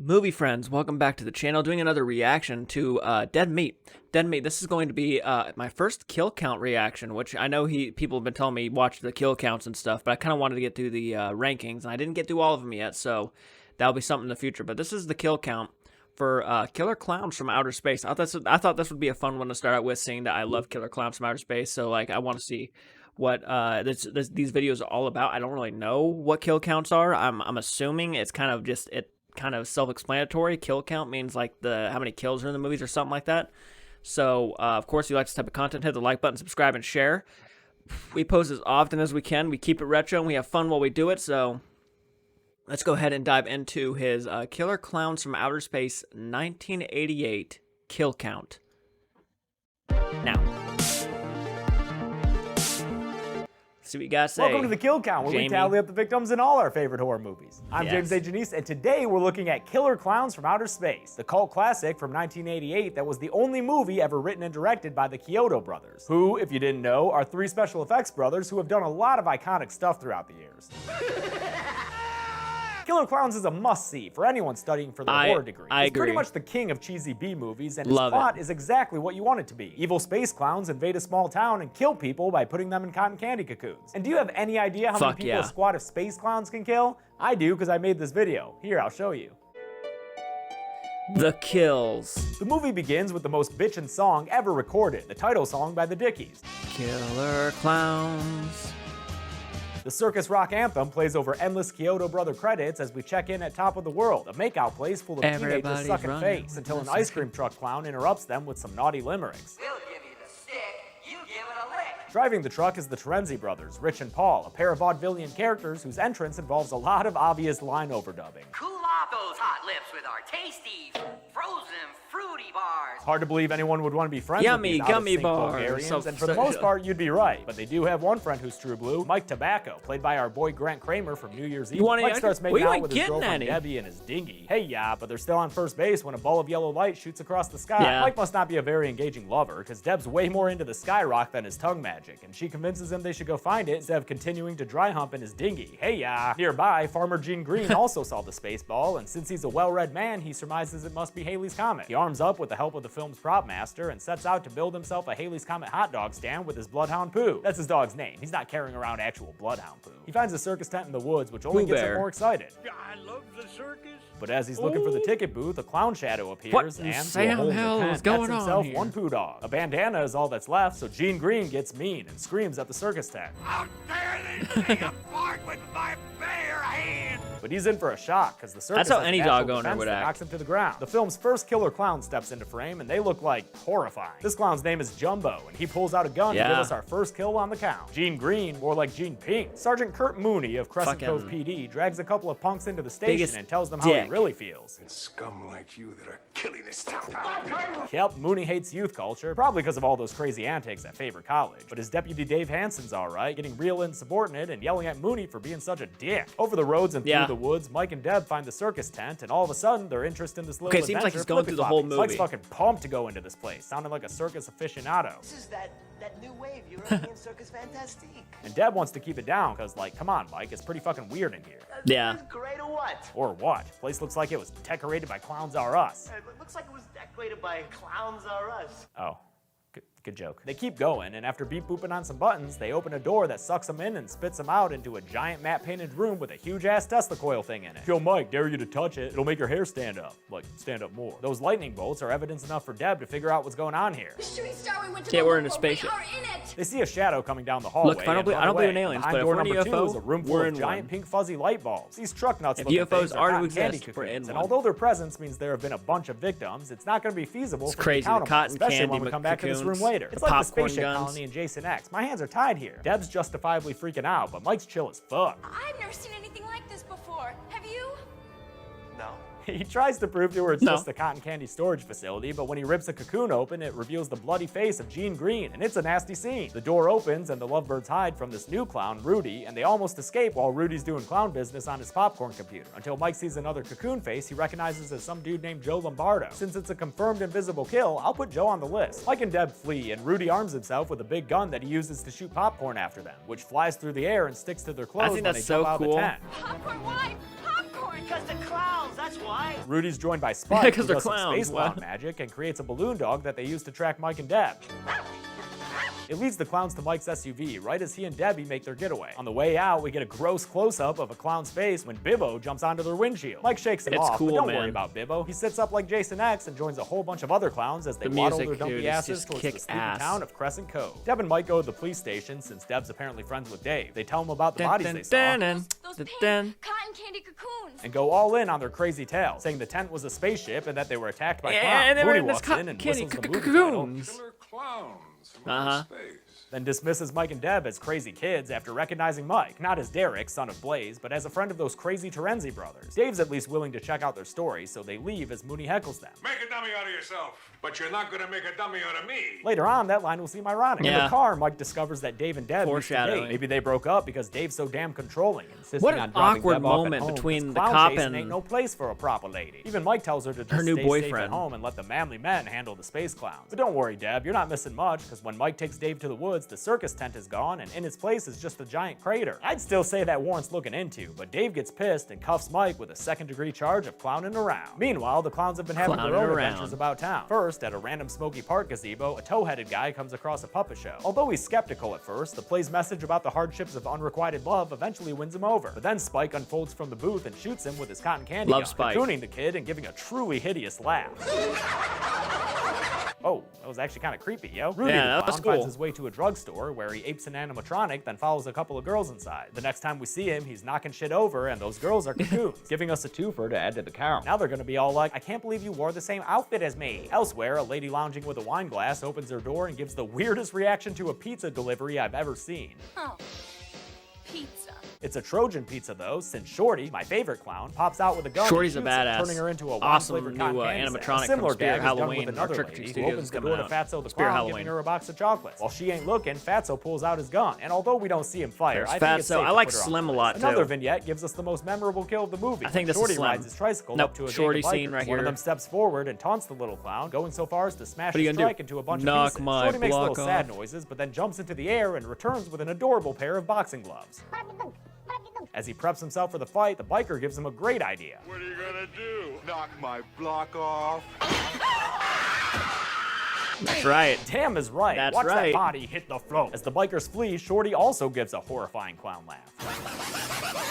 Movie friends, welcome back to the channel. Doing another reaction to Dead Meat. Dead Meat. This is going to be my first kill count reaction, which I know people have been telling me watch the kill counts and stuff, but I kind of wanted to get through the rankings, and I didn't get through all of them yet, so that'll be something in the future. But this is the kill count for Killer Klowns from Outer Space. I thought this would be a fun one to start out with, seeing that I love Killer Klowns from Outer Space. So like, I want to see what these videos are all about. I don't really know what kill counts are. I'm assuming it's kind of just kind of self-explanatory. Kill count means like how many kills are in the movies or something like that. So of course, if you like this type of content, hit the like button, subscribe, and share. We post as often as we can. We keep it retro and we have fun while we do it. So let's go ahead and dive into his Killer Klowns from Outer Space 1988 kill count now. See what you guys say. Welcome to the Kill Count, where we tally up the victims in all our favorite horror movies. I'm James A. Janice, and today we're looking at Killer Klowns from Outer Space, the cult classic from 1988 that was the only movie ever written and directed by the Chiodo brothers, who, if you didn't know, are three special effects brothers who have done a lot of iconic stuff throughout the years. Killer Klowns is a must-see for anyone studying for their horror degree. It's pretty much the king of cheesy B-movies, and his plot is exactly what you want it to be. Evil space clowns invade a small town and kill people by putting them in cotton candy cocoons. And do you have any idea how many people a squad of space clowns can kill? I do, because I made this video. Here, I'll show you. The kills. The movie begins with the most bitchin' song ever recorded, the title song by the Dickies. Killer Klowns. The circus rock anthem plays over endless Chiodo brother credits as we check in at Top of the World, a makeout place full of teenagers sucking face, until an ice cream truck clown interrupts them with some naughty limericks. We'll give you the stick, you give it a lick. Driving the truck is the Terenzi brothers, Rich and Paul, a pair of vaudevillian characters whose entrance involves a lot of obvious line overdubbing. Cool off those hot lips with our tasty, frozen, fruity bars. Hard to believe anyone would want to be friends with these gummy bars. Bulgarians, and for the most part, you'd be right. But they do have one friend who's true blue, Mike Tobacco, played by our boy Grant Kramer from New Year's Eve. Mike starts making out with his girlfriend Debbie in his dinghy. Hey, yeah, but they're still on first base when a ball of yellow light shoots across the sky. Mike must not be a very engaging lover, because Deb's way more into the sky rock than his tongue magic, and she convinces him they should go find it instead of continuing to dry hump in his dinghy. Hey, yeah. Nearby, Farmer Gene Green also saw the space ball, and since he's a well-read man, he surmises it must be Halley's Comet. He arms up with the help of the film's prop master and sets out to build himself a Halley's Comet hot dog stand with his bloodhound Pooh. That's his dog's name. He's not carrying around actual bloodhound Pooh. He finds a circus tent in the woods, which only gets him more excited. I love the circus. But as he's looking for the ticket booth, a clown shadow appears and through a hole in the tent, gets himself one Pooh dog. A bandana is all that's left, so Gene Green gets mean and screams at the circus tent. How dare they take apart with my bare hands! But he's in for a shock, because the circus That's how any dog owner would act. Knocks him to the ground. The film's first killer clown steps into frame, and they look like horrifying. This clown's name is Jumbo, and he pulls out a gun to give us our first kill on the count. Gene Green, more like Gene Pink. Sergeant Kurt Mooney of Crescent Cove PD drags a couple of punks into the station and tells them how he really feels. It's scum like you that are killing this town. Yep, Mooney hates youth culture, probably because of all those crazy antics at Favorite College. But his deputy Dave Hansen's alright, getting real insubordinate and yelling at Mooney for being such a dick. Over the roads and through the woods, Mike and Deb find the circus tent, and all of a sudden, their interest in this little adventure seems like he's going through the whole movie. Mike's fucking pumped to go into this place, sounding like a circus aficionado. This is that new wave, European circus fantastique. And Deb wants to keep it down, because like, come on, Mike, it's pretty fucking weird in here. Yeah. Great or what? Or what? Place looks like it was decorated by Clowns R Us. It looks like it was decorated by Clowns R Us. Oh. Good joke. They keep going, and after beep booping on some buttons, they open a door that sucks them in and spits them out into a giant matte painted room with a huge ass Tesla coil thing in it. Yo, Mike, dare you to touch it. It'll make your hair stand up. Like, stand up more. Those lightning bolts are evidence enough for Deb to figure out what's going on here. The shooting star we went to we're in a spaceship. We are in it. They see a shadow coming down the hallway. Look, I don't believe in aliens, but if we're in a UFO, is a room full of giant pink fuzzy light bulbs. These truck nuts if looking UFOs things are to cotton candy exist, we're in cocoons, and one. although their presence means there have been a bunch of victims, it's not going to be feasible It's for crazy, to count the them, cotton especially candy when we come back to this room cocoons, later. the It's like the popcorn spaceship guns. colony in Jason X. My hands are tied here. Deb's justifiably freaking out, but Mike's chill as fuck. I've never seen anything like this before. Have you? No. He tries to prove to her it's just a cotton candy storage facility, but when he rips a cocoon open, it reveals the bloody face of Gene Green, and it's a nasty scene. The door opens, and the lovebirds hide from this new clown, Rudy, and they almost escape while Rudy's doing clown business on his popcorn computer, until Mike sees another cocoon face he recognizes as some dude named Joe Lombardo. Since it's a confirmed invisible kill, I'll put Joe on the list. Mike and Deb flee, and Rudy arms himself with a big gun that he uses to shoot popcorn after them, which flies through the air and sticks to their clothes when they jump out of the tent. Popcorn, why? Popcorn! Because the clowns, that's That's why. Rudy's joined by Spike, Because who they're does some clowns, space clown wow. magic and creates a balloon dog that they use to track Mike and Deb. It leads the clowns to Mike's SUV right as he and Debbie make their getaway. On the way out, we get a gross close-up of a clown's face when Bibbo jumps onto their windshield. Mike shakes him It's off, cool, but don't man. worry about Bibbo. He sits up like Jason X and joins a whole bunch of other clowns as they waddle music, their dumpy dude, is asses just towards the kick sleepy ass. town of Crescent Cove. Deb and Mike go to the police station since Deb's apparently friends with Dave. They tell him about the bodies they saw Those pink cotton candy cocoons. and go all in on their crazy tale, saying the tent was a spaceship and that they were attacked by Yeah, clowns. and they were Mooney in this walks in and candy whistles the movie title. cocoons. Killer clowns from Uh-huh. outer space. Then dismisses Mike and Deb as crazy kids after recognizing Mike, not as Derek, son of Blaze, but as a friend of those crazy Terenzi brothers. Dave's at least willing to check out their story, so they leave as Mooney heckles them. Make a dummy out of yourself, but you're not gonna make a dummy out of me. Later on, that line will seem ironic. In Yeah. the car, Mike discovers that Dave and Deb used to Foreshadowing. date. Maybe they broke up because Dave's so damn controlling, insisting What on an dropping awkward Deb off at moment home, between 'cause the clown cop chasing and ain't no place for a proper lady. Even Mike tells her to just her new stay safe at boyfriend. home and let the manly men handle the space clowns. But don't worry, Deb, you're not missing much, because when Mike takes Dave to the woods, the circus tent is gone, and in its place is just a giant crater. I'd still say that warrants looking into, but Dave gets pissed and cuffs Mike with a second-degree charge of clowning around. Meanwhile, the clowns have been having their Clowning own around. adventures about town. First, at a random Smoky Park gazebo, a tow-headed guy comes across a puppet show. Although he's skeptical at first, the play's message about the hardships of unrequited love eventually wins him over. But then Spike unfolds from the booth and shoots him with his cotton candy Love gun, Spike. cocooning the kid and giving a truly hideous laugh. Oh, that was actually kind of creepy, yo. Rudy Yeah, the that was clown finds cool. his way to a drugstore where he apes an animatronic, then follows a couple of girls inside. The next time we see him, he's knocking shit over, and those girls are cocoons, giving us a twofer to add to the count. Now they're gonna be all like, I can't believe you wore the same outfit as me. Elsewhere, a lady lounging with a wine glass opens her door and gives the weirdest reaction to a pizza delivery I've ever seen. Oh, pizza. It's a Trojan pizza though, since Shorty, my favorite clown, pops out with a gun Shorty's a and shoots her, badass. turning her into a awesome wine-flavored new cotton candy animatronic set. A similar from Spirit gag is done Halloween. with another Our Trick or lady Treat who Studios opens is the coming door to out. Fatso the Spirit clown, Halloween. giving her a box of chocolates. While she ain't looking, Fatso pulls out his gun, and although we don't see him fire, There's I think it's Fatso. safe I to like put her on Slim the a list. lot, too. Another vignette gives us the most memorable kill of the movie. I think this is Shorty Slim. rides his tricycle Nope, up to a Shorty gang of scene bikers. right One of here. them steps forward and taunts the little clown, going so far as to smash What are you his gonna do? trike into a bunch Knock of pieces. my Shorty makes block little sad off. noises, but then jumps into the air and returns with an adorable pair of boxing gloves. As he preps himself for the fight, the biker gives him a great idea. What are you gonna do? Knock my block off? That's right. Tam is right. That's Watch right. that body hit the floor. As the bikers flee, Shorty also gives a horrifying clown laugh.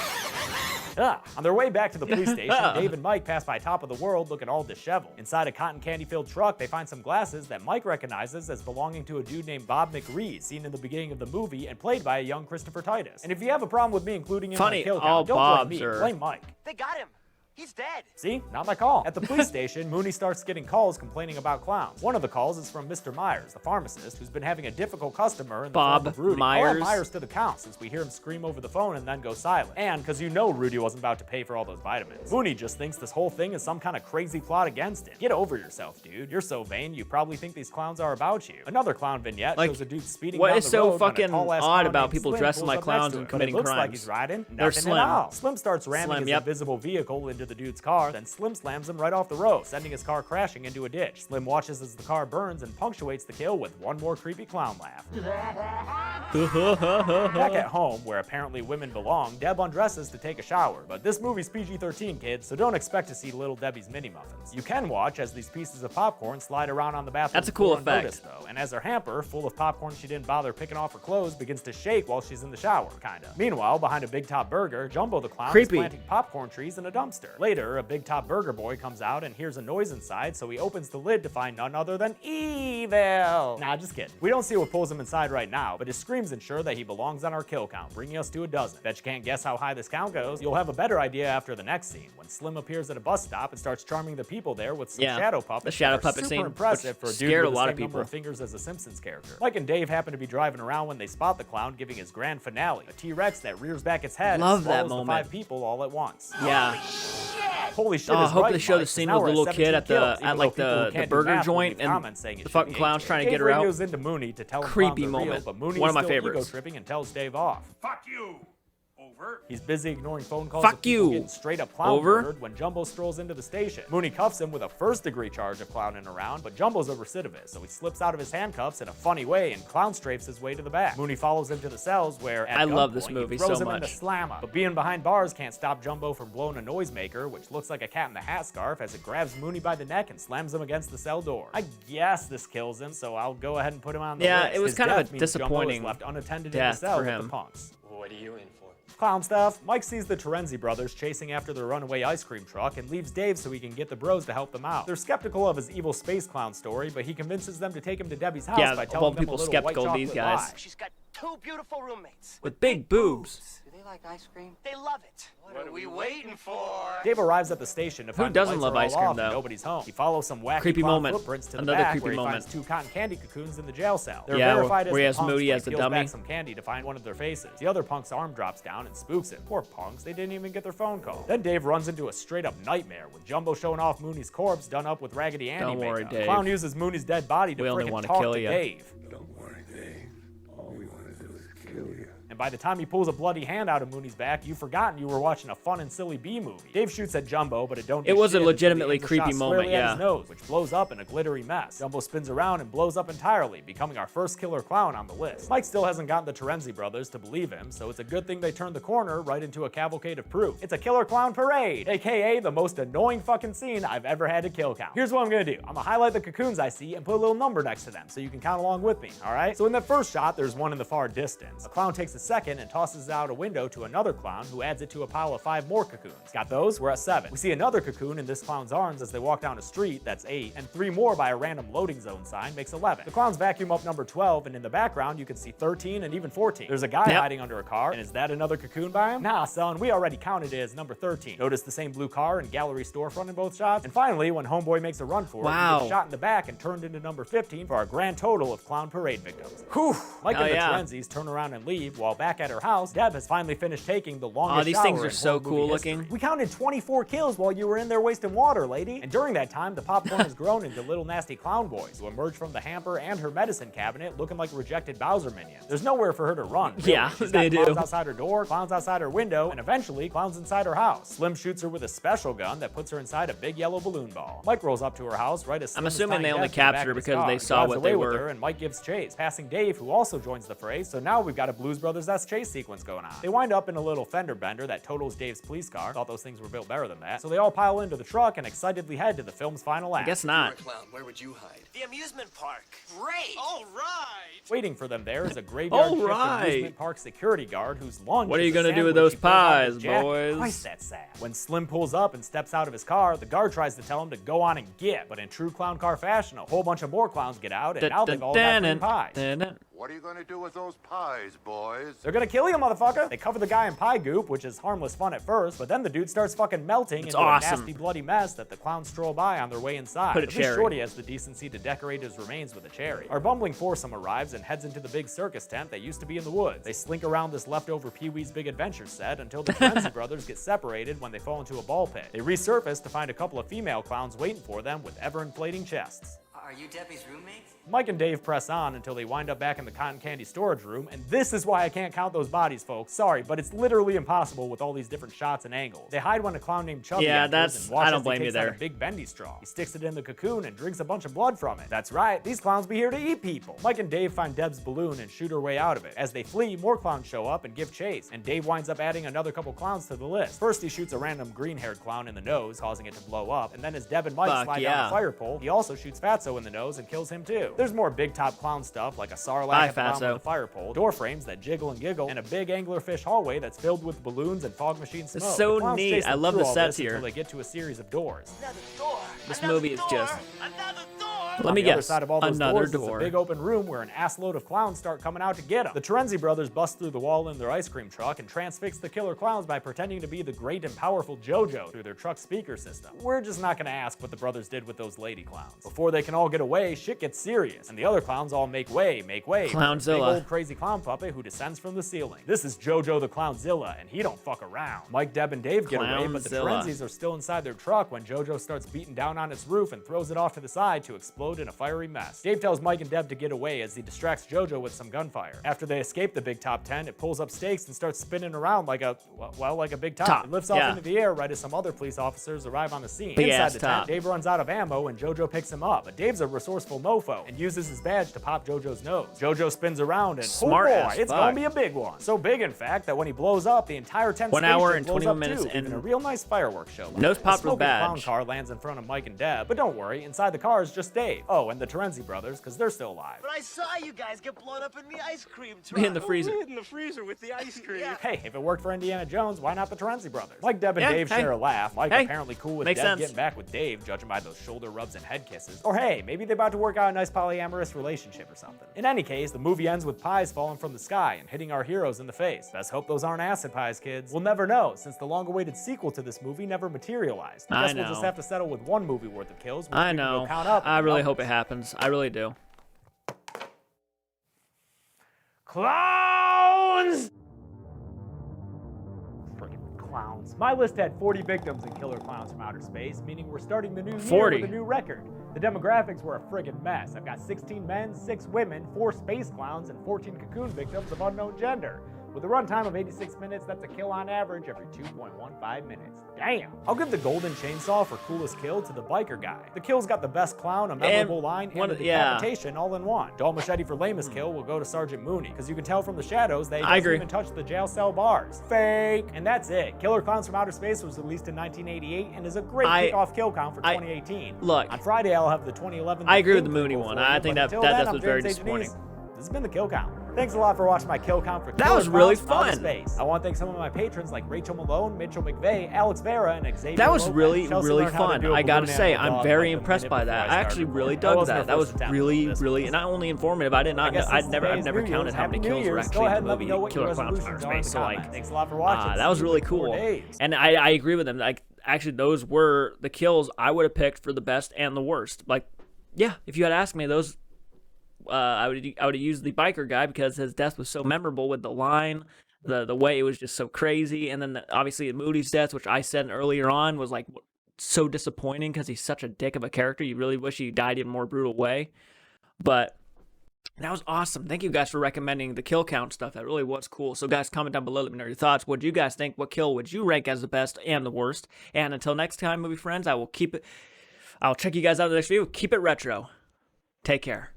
On their way back to the police station, Dave and Mike pass by Top of the World looking all disheveled. Inside a cotton candy-filled truck, they find some glasses that Mike recognizes as belonging to a dude named Bob McReed, seen in the beginning of the movie and played by a young Christopher Titus. And if you have a problem with me including him Funny, in the kill all count, don't Bobs blame me, are- blame Mike. They got him. He's dead. See? Not my call. At the police station, Mooney starts getting calls complaining about clowns. One of the calls is from Mr. Myers, the pharmacist, who's been having a difficult customer in the Bob form of Rudy. Myers. I'll add Myers to the count since we hear him scream over the phone and then go silent. And because you know Rudy wasn't about to pay for all those vitamins. Mooney just thinks this whole thing is some kind of crazy plot against him. Get over yourself, dude. You're so vain, you probably think these clowns are about you. Another clown vignette Like, shows a dude speeding what down is the so road when a fucking tall-ass odd clown about named people Slim dressing pulls like up clowns next to and him, committing but it looks like crimes? he's riding They're nothing slim. at all. Slim starts ramming Slim, his yep. invisible vehicle into the dude's car, then Slim slams him right off the road, sending his car crashing into a ditch. Slim watches as the car burns and punctuates the kill with one more creepy clown laugh. Back at home, where apparently women belong, Deb undresses to take a shower. But this movie's PG-13, kids, so don't expect to see Little Debbie's mini muffins. You can watch as these pieces of popcorn slide around on the bathroom That's a cool floor effect. unnoticed, though. And as her hamper, full of popcorn she didn't bother picking off her clothes, begins to shake while she's in the shower, kinda. Meanwhile, behind a Big Top Burger, Jumbo the Clown Creepy. is planting popcorn trees in a dumpster. Later, a Big Top Burger boy comes out and hears a noise inside, so he opens the lid to find none other than evil. Nah, just kidding. We don't see what pulls him inside right now, but his screams ensure that he belongs on our kill count, bringing us to a dozen. Bet you can't guess how high this count goes. You'll have a better idea after the next scene, when Slim appears at a bus stop and starts charming the people there with some Yeah, shadow puppets. the shadow that are puppet super scene, impressive which for a dude scared with a lot the of same number people. of fingers as a Simpsons character. Mike and Dave happen to be driving around when they spot the clown giving his grand finale, a T-Rex that rears back its head Love and that swallows the moment. 5 people all at once. Yeah. Holy shit! Oh, I is hope right, they show the Mike, 'cause scene now with we're the at little kid 17 at kills, the even at like though people who the can't do burger math will joint, leave and comments saying it the should fucking be clown's 18. trying to Dave get her out. radios into Mooney to tell him Creepy clowns are real, moment. but Mooney One is of my still ego favorites. tripping and tells Dave off. Fuck you. Over. overt. He's busy ignoring phone calls. Fuck of people you. Getting straight up clown Over. murdered when Jumbo strolls into the station. Mooney cuffs him with a first-degree charge of clowning around, but Jumbo's a recidivist, so he slips out of his handcuffs in a funny way and clown strafes his way to the back. Mooney follows him to the cells where, at I love gunpoint, this movie he throws so him in the much. slammer. But being behind bars can't stop Jumbo from blowing a noisemaker, which looks like a Cat in the Hat scarf as it grabs Mooney by the neck and slams him against the cell door. I guess this kills him, so I'll go ahead and put him on the list. Yeah, it was His kind of death a means Jumbo is disappointing left unattended in the death cell for with him. the punks. What are you in for? Clown stuff. Mike sees the Terenzi brothers chasing after their runaway ice cream truck and leaves Dave so he can get the bros to help them out. They're skeptical of his evil space clown story, but he convinces them to take him to Debbie's house Yeah, by of telling all them people a little skeptical white of these chocolate guys. lie. She's got 2 beautiful roommates. With big boobs. Do they like ice cream? They love it. What are we waiting for? Dave arrives at the station to find doesn't the love lights ice are all cream, off and though? nobody's home. He follows some wacky Creepy clown moment. footprints to the Another back creepy where he moment. finds 2 cotton candy cocoons in the jail cell. They're Yeah, verified as where he the has punks, Moody but as he the peels dummy. back some candy to find one of their faces. The other punk's arm drops down and spooks him. Poor punks, they didn't even get their phone call. Then Dave runs into a straight-up nightmare with Jumbo showing off Mooney's corpse done up with Raggedy Andy Don't worry, makeup. Dave. Clown uses Mooney's dead body to We only frickin' wanna talk kill to ya. Dave. Don't worry, Dave. All we want to do is kill you. And by the time he pulls a bloody hand out of Mooney's back, you've forgotten you were watching a fun and silly B movie. Dave shoots at Jumbo, but it don't do It was a shit until legitimately he aims a creepy shot moment, squarely at his yeah. nose, which blows up in a glittery mess. Jumbo spins around and blows up entirely, becoming our first killer clown on the list. Mike still hasn't gotten the Terenzi brothers to believe him, so it's a good thing they turned the corner right into a cavalcade of proof. It's a killer clown parade, aka the most annoying fucking scene I've ever had to kill count. Here's what I'm gonna do. I'm gonna highlight the cocoons I see and put a little number next to them so you can count along with me, alright? So in the first shot, there's one in the far distance. A clown takes a second and tosses it out a window to another clown who adds it to a pile of 5 more cocoons. Got those? We're at 7. We see another cocoon in this clown's arms as they walk down a street, that's 8, and 3 more by a random loading zone sign makes 11. The clowns vacuum up number 12, and in the background you can see 13 and even 14. There's a guy hiding under a car, and is that another cocoon by him? Nah, son, we already counted it as number 13. Notice the same blue car and gallery storefront in both shots? And finally, when Homeboy makes a run for it, he Wow. gets shot in the back and turned into number 15 for our grand total of clown parade victims. Whew! Mike Hell and the yeah. Terenzis turn around and leave, while back at her house, Deb has finally finished taking the longest Aw, these shower things are in so horror movie cool history. looking. We counted 24 kills while you were in there wasting water, lady. And during that time, the popcorn has grown into little nasty clown boys who emerge from the hamper and her medicine cabinet looking like rejected Bowser minions. There's nowhere for her to run. Really. Yeah, She's got they clowns do. outside her door, clowns outside her window, and eventually clowns inside her house. Slim shoots her with a special gun that puts her inside a big yellow balloon ball. Mike rolls up to her house right as Slim is assuming tying they only Deb to the back captured her of his because car. they He saw drives what away they with were. her, and Mike gives chase, passing Dave, who also joins the fray. So now we've got a Blues Brothers-esque chase sequence going on. They wind up in a little fender bender that totals Dave's police car. Thought those things were built better than that. So they all pile into the truck and excitedly head to the film's final act. I guess You're a not. clown. Where would you hide? The amusement park. Great! All right. Waiting for them there is a graveyard shift Alright. amusement park security guard whose lunge What are is you a gonna do with sandwich those he pulls out of his pies, jacket. boys? Christ, that's sad. When Slim pulls up and steps out of his car, the guard tries to tell him to go on and get, but in true clown car fashion, a whole bunch of more clowns get out, and now they've all got green pies. What are you going to do with those pies, boys? They're gonna kill you, motherfucker! They cover the guy in pie goop, which is harmless fun at first, but then the dude starts fucking melting into awesome. a nasty bloody mess that the clowns stroll by on their way inside. Put a At least cherry. Shorty has the decency to decorate his remains with a cherry. Our bumbling foursome arrives and heads into the big circus tent that used to be in the woods. They slink around this leftover Pee-wee's Big Adventure set until the Terenzi brothers get separated when they fall into a ball pit. They resurface to find a couple of female clowns waiting for them with ever-inflating chests. Are you Debbie's roommates? Mike and Dave press on until they wind up back in the cotton candy storage room, and this is why I can't count those bodies, folks. Sorry, but it's literally impossible with all these different shots and angles. They hide when a clown named Chubby Yeah, enters that's- and watch I don't as he blame you takes out there. a big bendy straw. He sticks it in the cocoon and drinks a bunch of blood from it. That's right, these clowns be here to eat people. Mike and Dave find Deb's balloon and shoot her way out of it. As they flee, more clowns show up and give chase, and Dave winds up adding another couple clowns to the list. First, he shoots a random green-haired clown in the nose, causing it to blow up, and then as Deb and Mike Fuck slide yeah. down a fire pole, he also shoots Fatso in the nose and kills him too. There's more big top clown stuff like a sarlacc Bye, at the bottom Fatso. of the fire pole, door frames that jiggle and giggle, and a big anglerfish hallway that's filled with balloons and fog machine smoke. It's so The clowns neat. chase them I love through the all sets this here. until they get to a series of doors. Another door. This Another movie is door. just- Another door. Let On me the other guess. side of all those Another doors door. is a big open room where an assload of clowns start coming out to get them. The Terenzi brothers bust through the wall in their ice cream truck and transfix the killer clowns by pretending to be the great and powerful JoJo through their truck's speaker system. We're just not gonna ask what the brothers did with those lady clowns. Before they can all get away, shit gets serious, and the other clowns all make way. Clownzilla. Big old crazy clown puppet who descends from the ceiling. This is JoJo the Clownzilla, and he don't fuck around. Mike, Deb, and Dave get away, but the Clownzilla. Terenzis are still inside their truck when JoJo starts beating down on its roof and throws it off to the side to explode explode in a fiery mess. Dave tells Mike and Deb to get away as he distracts JoJo with some gunfire. After they escape the big top 10, it pulls up stakes and starts spinning around like a, well, like a big top. It lifts off into the air right as some other police officers arrive on the scene. Inside the tent, Dave runs out of ammo and JoJo picks him up, but Dave's a resourceful mofo and uses his badge to pop JoJo's nose. JoJo spins around and, Smart oh boy, it's gonna be a big one. So big, in fact, that when he blows up, the entire tent 1 hour and 21 minutes and a real nice fireworks show. Nose popped with badge. Clown car lands in front of Mike and Deb, but don't worry, inside the car is just Dave. Oh, and the Terenzi brothers, because they're still alive. But I saw you guys get blown up in the ice cream truck. In the freezer. In the freezer with the ice cream. Hey, if it worked for Indiana Jones, why not the Terenzi brothers? Mike, Deb, and Dave share a laugh. Mike apparently cool with Deb getting back with Dave, judging by those shoulder rubs and head kisses. Or hey, maybe they're about to work out a nice polyamorous relationship or something. In any case, the movie ends with pies falling from the sky and hitting our heroes in the face. Best hope those aren't acid pies, kids. We'll never know, since the long-awaited sequel to this movie never materialized. I guess we'll just have to settle with one movie worth of kills. I know. Count up I really hope it happens. I really do. Clowns! Friggin' clowns. My list had 40 victims in Killer Clowns from Outer Space, meaning we're starting the new year with a new record. The demographics were a friggin' mess. I've got 16 men, 6 women, 4 space clowns, and 14 cocoon victims of unknown gender. With a runtime of 86 minutes, that's a kill on average every 2.15 minutes. Damn! I'll give the golden chainsaw for coolest kill to the biker guy. The kill's got the best clown, a memorable line, and a decapitation all in one. Dull machete for lamest kill will go to Sergeant Mooney, because you can tell from the shadows they doesn't even touch the jail cell bars. Fake! And that's it. Killer Clowns from Outer Space was released in 1988 and is a great kickoff kill count for 2018. Look, on Friday I'll have the 2011. I agree with the Mooney one. I think that was very disappointing. This has been the Kill Count. Thanks a lot for watching my Kill Count for That was really fun. Space. I want to thank some of my patrons like Rachel Malone, Mitchell McVeigh, Alex Vera, and Xavier That was Lopez. really Chelsea fun. I gotta say, I'm very impressed by that. I actually really dug that. That was really, not only informative. I've never counted how many kills were actually in the movie Killer Clowns from Outer Space. So like, thanks a lot for watching. That was really cool. And I agree with them. Like, actually, those were the kills I would have picked for the best and the worst. Like, yeah, if you had asked me those. I would have used the biker guy because his death was so memorable with the line, the way it was just so crazy, and then obviously Moody's death, which I said earlier on was like so disappointing because he's such a dick of a character. You really wish he died in a more brutal way, but that was awesome. Thank you guys for recommending the kill count stuff. That really was cool. So guys, comment down below. Let me know your thoughts. What do you guys think? What kill would you rank as the best and the worst? And until next time, movie friends, I'll check you guys out in the next video. Keep it retro. Take care.